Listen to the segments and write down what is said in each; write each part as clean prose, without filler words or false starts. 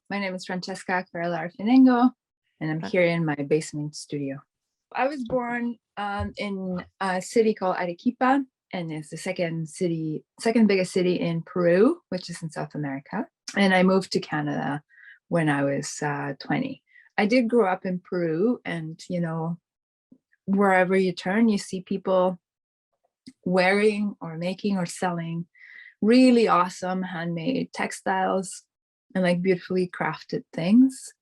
My name is Francesca Carella Arfinengo, and I'm here in my basement studio. I was born in a city called Arequipa, and it's the second biggest city in Peru, which is in South America. And I moved to Canada when I was 20. I did grow up in Peru, and wherever you turn, you see people wearing or making or selling really awesome handmade textiles and like beautifully crafted things.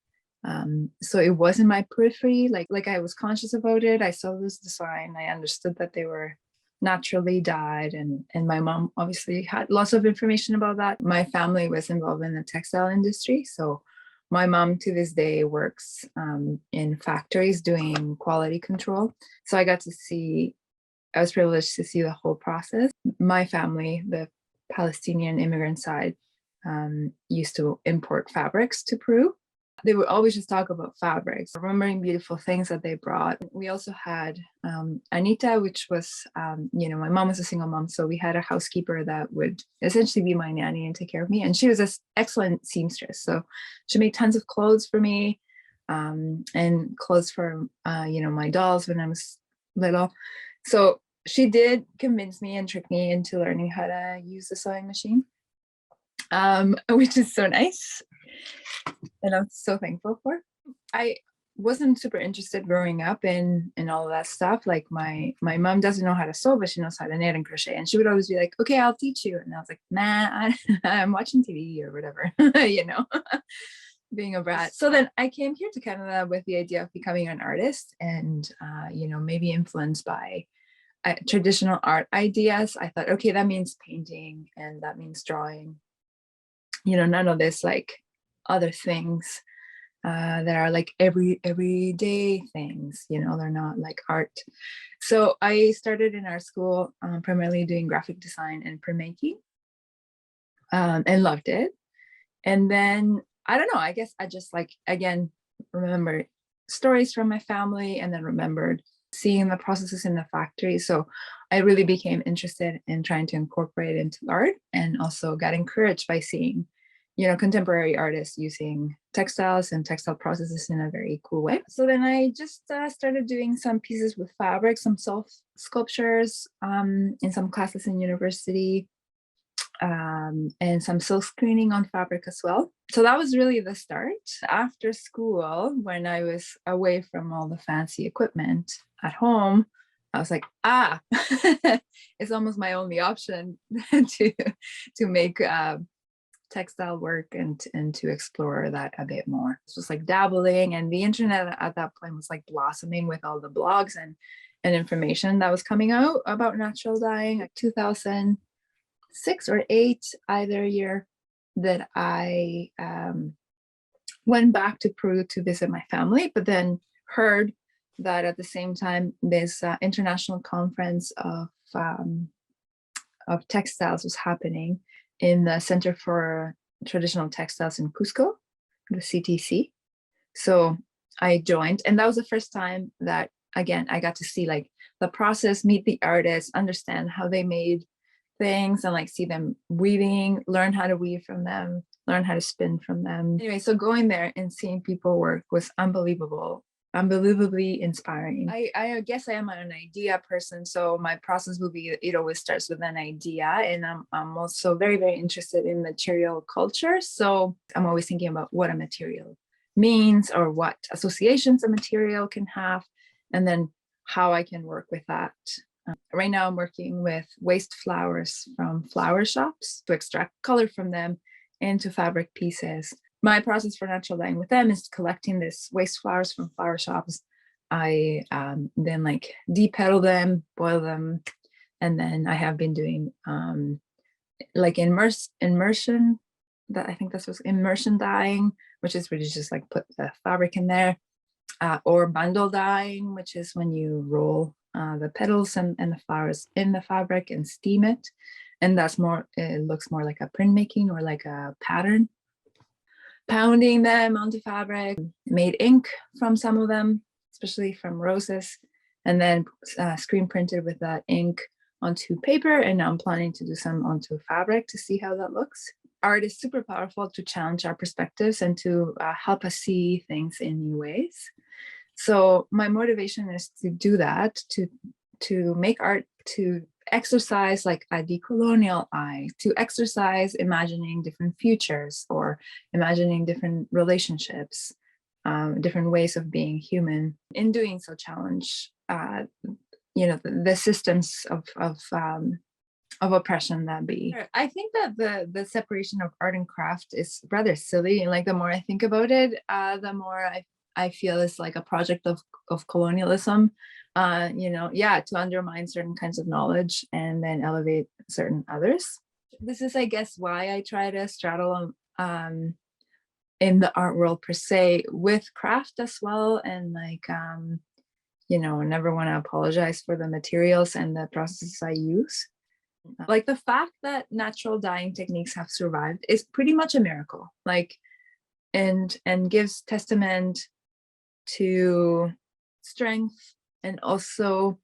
So it was in my periphery, like I was conscious about it. I saw this design, I understood that they were naturally dyed, and my mom obviously had lots of information about that. My family was involved in the textile industry, so my mom to this day works in factories doing quality control. So I was privileged to see the whole process. My family, the Palestinian immigrant side, used to import fabrics to Peru. They would always just talk about fabrics, remembering beautiful things that they brought. We also had Anita, which was, my mom was a single mom, so we had a housekeeper that would essentially be my nanny and take care of me. And she was an excellent seamstress. So she made tons of clothes for me, and clothes for, my dolls when I was little. So she did convince me and trick me into learning how to use the sewing machine, which is so nice. And I'm so thankful for. I wasn't super interested growing up in all of that stuff. Like my mom doesn't know how to sew, but she knows how to knit and crochet. And she would always be like, okay, I'll teach you. And I was like, nah, I'm watching TV or whatever, being a brat. So then I came here to Canada with the idea of becoming an artist and, maybe influenced by traditional art ideas. I thought, okay, that means painting and that means drawing. None of this like other things that are like everyday things, they're not like art. So I started in art school, primarily doing graphic design and printmaking, and loved it. And then I don't know, I guess I just again remembered stories from my family, and then remembered seeing the processes in the factory. So I really became interested in trying to incorporate it into art, and also got encouraged by seeing contemporary artists using textiles and textile processes in a very cool way. So then I just started doing some pieces with fabric, some self sculptures in some classes in university, and some silk screening on fabric as well. So that was really the start. After school, when I was away from all the fancy equipment at home, I was like, it's almost my only option to make textile work and to explore that a bit more. It's just like dabbling, and the internet at that point was like blossoming with all the blogs and information that was coming out about natural dyeing. Like 2006 or 8, either year, that I went back to Peru to visit my family, but then heard that at the same time this international conference of textiles was happening in the Center for Traditional Textiles in Cusco, the CTC. So I joined, and that was the first time that, again, I got to see like the process, meet the artists, understand how they made things, and like see them weaving, learn how to weave from them, learn how to spin from them. Anyway, so going there and seeing people work was unbelievably inspiring. I guess I am an idea person, so my process will be, it always starts with an idea, and I'm also very, very interested in material culture. So I'm always thinking about what a material means, or what associations a material can have, and then how I can work with that. Right now I'm working with waste flowers from flower shops to extract color from them into fabric pieces. My process for natural dyeing with them is collecting this waste flowers from flower shops. I then like depetal them, boil them, and then I have been doing like immersion, that I think this was immersion dyeing, which is really just like put the fabric in there, or bundle dyeing, which is when you roll the petals and the flowers in the fabric and steam it, and that's more, it looks more like a printmaking or like a pattern. Pounding them onto fabric, made ink from some of them, especially from roses, and then screen printed with that ink onto paper. And now I'm planning to do some onto fabric to see how that looks. art is super powerful to challenge our perspectives and to help us see things in new ways. So my motivation is to do that, to make art, to exercise like a decolonial eye, to exercise imagining different futures or imagining different relationships, different ways of being human. In doing so, challenge the systems of oppression that be. I think that the separation of art and craft is rather silly, and like the more I think about it, the more I feel it's like a project of colonialism, to undermine certain kinds of knowledge and then elevate certain others. This is, I guess, why I try to straddle in the art world per se with craft as well, and like never want to apologize for the materials and the processes I use. Like the fact that natural dyeing techniques have survived is pretty much a miracle, like and gives testament to strength, and also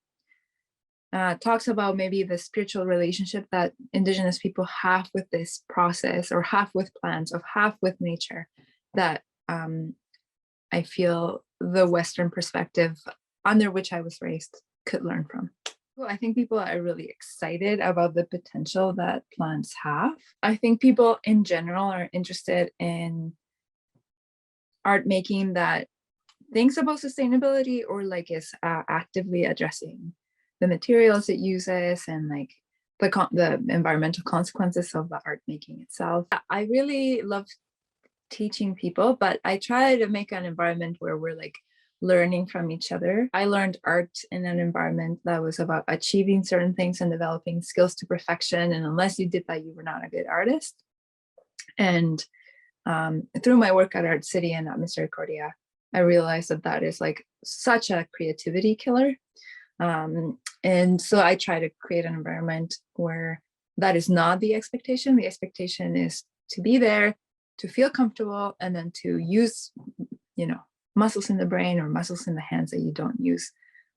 talks about maybe the spiritual relationship that Indigenous people have with this process, or have with plants, or have with nature, that I feel the Western perspective under which I was raised could learn from. Well, I think people are really excited about the potential that plants have. I think people in general are interested in art making that thinks about sustainability, or like is actively addressing the materials it uses and like the environmental consequences of the art making itself. I really love teaching people, but I try to make an environment where we're like learning from each other. I learned art in an environment that was about achieving certain things and developing skills to perfection. And unless you did that, you were not a good artist. And through my work at Art City and at Misericordia, I realized that is like such a creativity killer. And so I try to create an environment where that is not the expectation. The expectation is to be there, to feel comfortable, and then to use, muscles in the brain or muscles in the hands that you don't use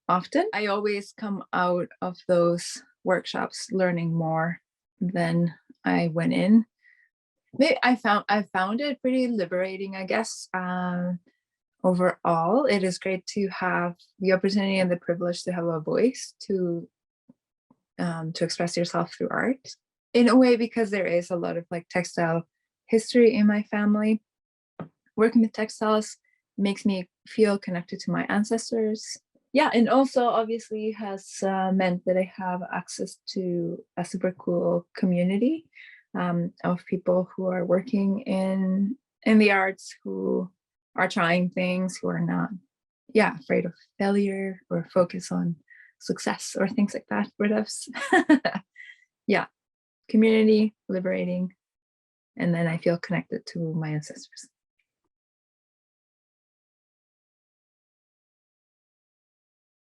often. I always come out of those workshops learning more than I went in. I found it pretty liberating, I guess. Overall, it is great to have the opportunity and the privilege to have a voice to express yourself through art, in a way, because there is a lot of like textile history in my family. Working with textiles makes me feel connected to my ancestors. Yeah, and also obviously has meant that I have access to a super cool community of people who are working in the arts, who are trying things, who are not afraid of failure or focus on success or things like that. What else? Community, liberating, and then I feel connected to my ancestors.